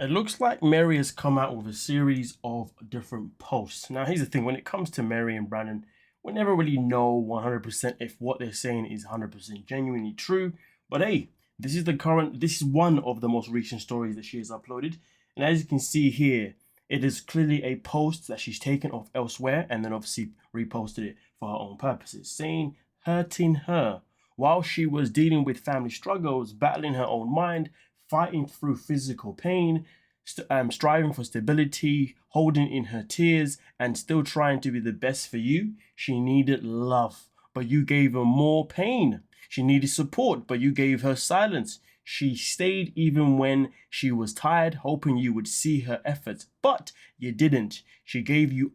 It looks like Mary has come out with a series of different posts. Now, here's the thing: when it comes to Mary and Brandan, we never really know 100% if what they're saying is 100% genuinely true. But hey, this is one of the most recent stories that she has uploaded. And as you can see here, it is clearly a post that she's taken off elsewhere and then obviously reposted it for her own purposes, saying, hurting her while she was dealing with family struggles, battling her own mind, fighting through physical pain, striving for stability, holding in her tears, and still trying to be the best for you. She needed love, but you gave her more pain. She needed support, but you gave her silence. She stayed even when she was tired, hoping you would see her efforts, but you didn't. She gave you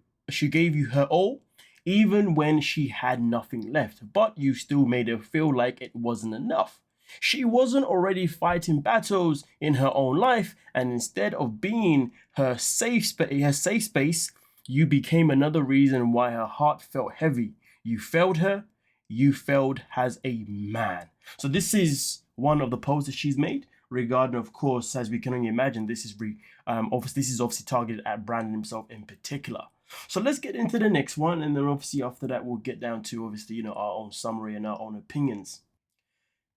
her all, even when she had nothing left, but you still made her feel like it wasn't enough. She wasn't already fighting battles in her own life, and instead of being her safe space, you became another reason why her heart felt heavy. You failed her. You failed as a man. So this is one of the posts that she's made regarding, of course, as we can only imagine, this is obviously targeted at Brandan himself in particular. So let's get into the next one, and then obviously after that we'll get down to obviously our own summary and our own opinions.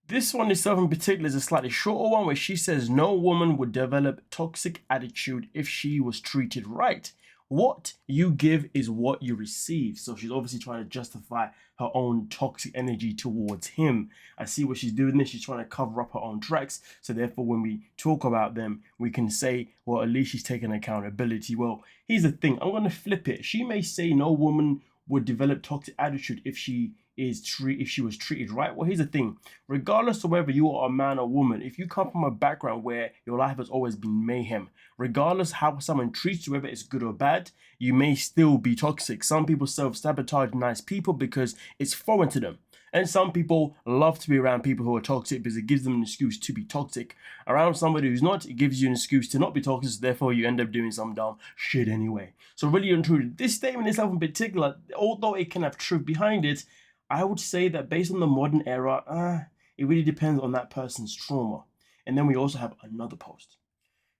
This one itself in particular is a slightly shorter one where she says no woman would develop toxic attitude if she was treated right. What you give is what you receive. So she's obviously trying to justify her own toxic energy towards him. I see what she's doing there. She's trying to cover up her own tracks. So therefore, when we talk about them, we can say, well, at least she's taking accountability. Well, here's the thing. I'm going to flip it. She may say no woman would develop toxic attitude if she was treated right. Well, here's the thing: regardless of whether you are a man or woman, if you come from a background where your life has always been mayhem, regardless how someone treats you, whether it's good or bad, you may still be toxic. Some people self-sabotage nice people because it's foreign to them. And some people love to be around people who are toxic because it gives them an excuse to be toxic. Around somebody who's not, it gives you an excuse to not be toxic, so therefore you end up doing some dumb shit anyway. So really and truly, this statement itself in particular, although it can have truth behind it, I would say that based on the modern era, it really depends on that person's trauma. And then we also have another post.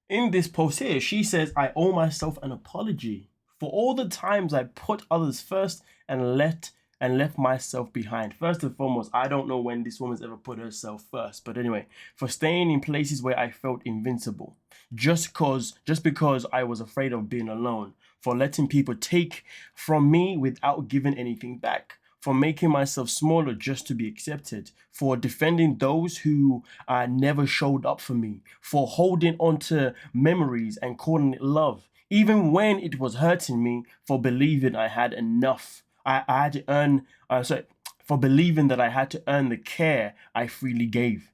In this post here, she says, I owe myself an apology for all the times I put others first and left myself behind. First and foremost, I don't know when this woman's ever put herself first, but anyway, for staying in places where I felt invincible, just because I was afraid of being alone, for letting people take from me without giving anything back, for making myself smaller just to be accepted, for defending those who never showed up for me, for holding on to memories and calling it love, even when it was hurting me, for believing I had enough. I had to earn, for believing that I had to earn the care I freely gave.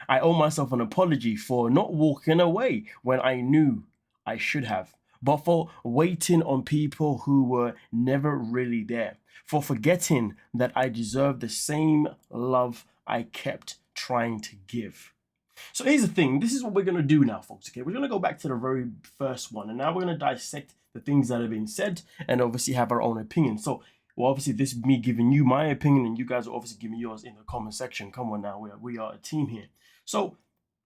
I owe myself an apology for not walking away when I knew I should have, but for waiting on people who were never really there, for forgetting that I deserve the same love I kept trying to give. So here's the thing. This is what we're going to do now, folks. Okay, we're going to go back to the very first one, and now we're going to dissect the things that have been said and obviously have our own opinion. So, well, obviously, this is me giving you my opinion, and you guys will obviously give me yours in the comment section. Come on now, we are a team here. So,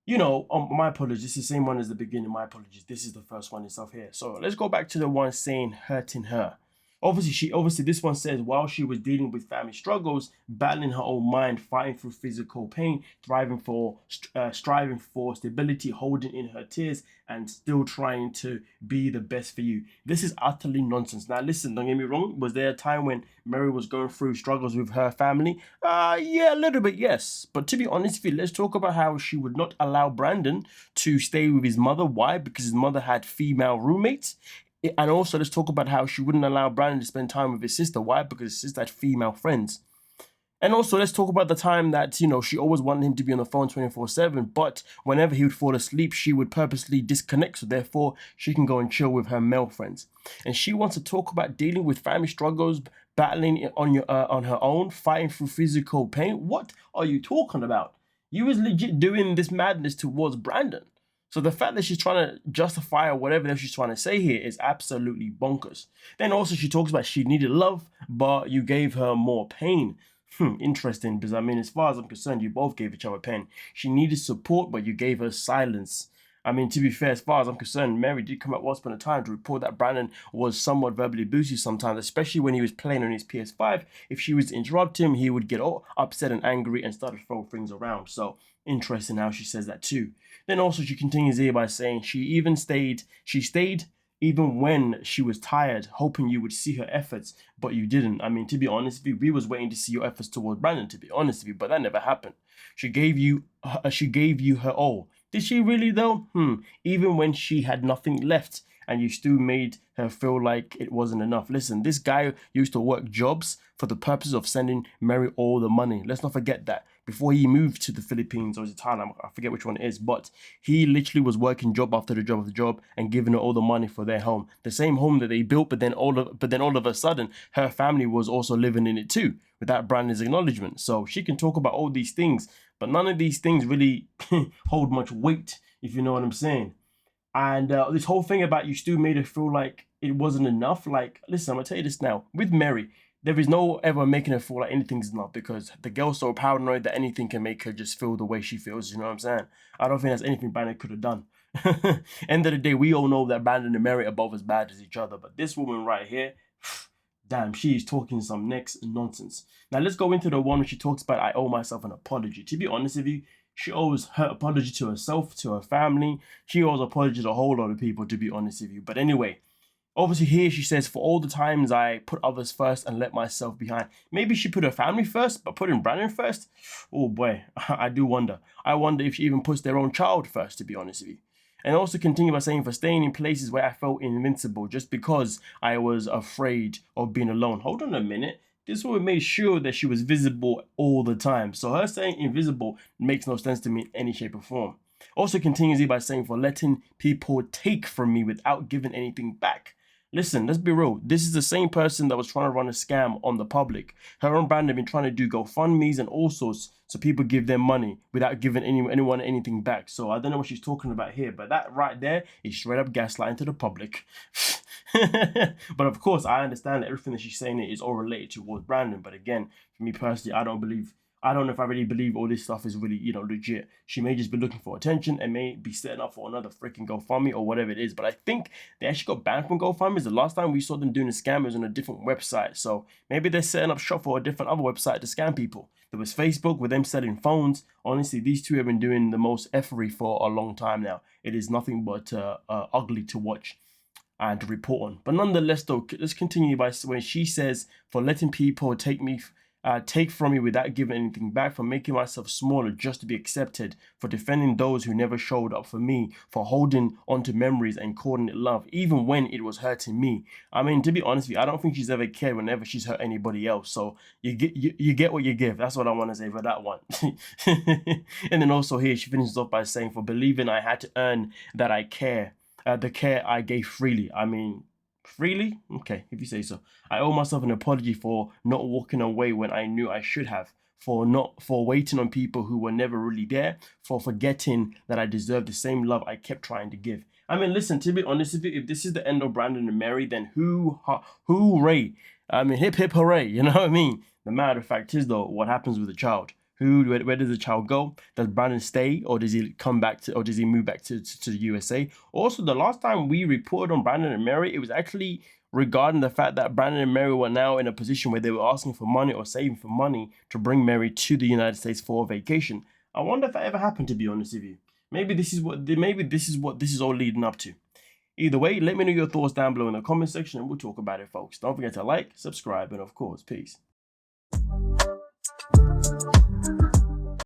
my apologies. This is the same one as the beginning. My apologies. This is the first one itself here. So let's go back to the one saying hurting her. Obviously, this one says while she was dealing with family struggles, battling her own mind, fighting through physical pain, striving for stability, holding in her tears, and still trying to be the best for you. This is utterly nonsense. Now, listen, don't get me wrong. Was there a time when Mary was going through struggles with her family? Yeah, a little bit, yes. But to be honest with you, let's talk about how she would not allow Brandan to stay with his mother. Why? Because his mother had female roommates. And also, let's talk about how she wouldn't allow Brandon to spend time with his sister. Why? Because his sister had female friends. And also, let's talk about the time that, she always wanted him to be on the phone 24/7, but whenever he would fall asleep, she would purposely disconnect, so therefore, she can go and chill with her male friends. And she wants to talk about dealing with family struggles, battling on her own, fighting through physical pain. What are you talking about? You was legit doing this madness towards Brandon. So the fact that she's trying to justify or whatever else she's trying to say here is absolutely bonkers. Then also she talks about she needed love, but you gave her more pain. Interesting, because I mean, as far as I'm concerned, you both gave each other pain. She needed support, but you gave her silence. I mean, to be fair, as far as I'm concerned, Mary did come out once upon a time to report that Brandan was somewhat verbally abusive sometimes, especially when he was playing on his PS5. If she was to interrupt him, he would get all upset and angry and start to throw things around. So interesting how she says that too. Then also she continues here by saying she stayed even when she was tired, hoping you would see her efforts, but you didn't. I mean, to be honest with you, we was waiting to see your efforts towards Brandan, to be honest with you, but that never happened. She gave you her all. Did she really though? Even when she had nothing left and you still made her feel like it wasn't enough. Listen, this guy used to work jobs for the purpose of sending Mary all the money. Let's not forget that. Before he moved to the Philippines or Thailand, I forget which one it is, but he literally was working job after the job after the job and giving her all the money for their home. The same home that they built, but then all of a sudden, her family was also living in it too, without Brandon's acknowledgement. So she can talk about all these things, but none of these things really hold much weight, if you know what I'm saying. And this whole thing about you still made her feel like it wasn't enough. Like, listen, I'm gonna tell you this now. With Mary, there is no ever making her feel like anything's enough because the girl's so paranoid that anything can make her just feel the way she feels. You know what I'm saying? I don't think there's anything Brandon could have done. End of the day, we all know that Brandon and Mary are both as bad as each other. But this woman right here, damn, she is talking some next nonsense. Now let's go into the one where she talks about I owe myself an apology. To be honest with you, she owes her apology to herself, to her family. She owes apology to a whole lot of people, to be honest with you. But anyway, obviously here she says, for all the times I put others first and let myself behind. Maybe she put her family first, but putting Brandon first? Oh boy, I do wonder. I wonder if she even puts their own child first, to be honest with you. And also continue by saying, for staying in places where I felt invincible just because I was afraid of being alone. Hold on a minute. This woman made sure that she was visible all the time. So her saying invisible makes no sense to me in any shape or form. Also continues by saying, for letting people take from me without giving anything back. Listen, let's be real. This is the same person that was trying to run a scam on the public. Her and Brandon have been trying to do GoFundMes and all sorts so people give them money without giving anyone anything back. So I don't know what she's talking about here, but that right there is straight up gaslighting to the public. But of course, I understand that everything that she's saying is all related towards Brandon. But again, for me personally, I don't know if I really believe all this stuff is really, legit. She may just be looking for attention and may be setting up for another freaking GoFundMe or whatever it is. But I think they actually got banned from GoFundMe. The last time we saw them doing the scam was on a different website. So maybe they're setting up shop for a different other website to scam people. There was Facebook with them selling phones. Honestly, these two have been doing the most effery for a long time now. It is nothing but ugly to watch and to report on. But nonetheless, though, let's continue by when she says, for letting people take from me without giving anything back, for making myself smaller just to be accepted, for defending those who never showed up for me, for holding onto memories and calling it love, even when it was hurting me. I mean, to be honest with you, I don't think she's ever cared whenever she's hurt anybody else. So you get what you give. That's what I want to say for that one. And then also here, she finishes off by saying, for believing I had to earn that I care, the care I gave freely. I mean, freely? Okay, if you say so. I owe myself an apology for not walking away when I knew I should have, for waiting on people who were never really there, for forgetting that I deserve the same love I kept trying to give. I mean, listen, to be honest with you, if this is the end of Brandon and Mary, then hooray. I mean, hip hip hooray, you know what I mean? The matter of fact is though, what happens with the child? Where does the child go? Does Brandon stay, or does he come back to, or does he move back to the USA? Also, the last time we reported on Brandon and Mary, it was actually regarding the fact that Brandon and Mary were now in a position where they were asking for money or saving for money to bring Mary to the United States for a vacation. I wonder if that ever happened, to be honest with you. Maybe this is what this is all leading up to. Either way, let me know your thoughts down below in the comment section and we'll talk about it, folks. Don't forget to like, subscribe, and of course, peace.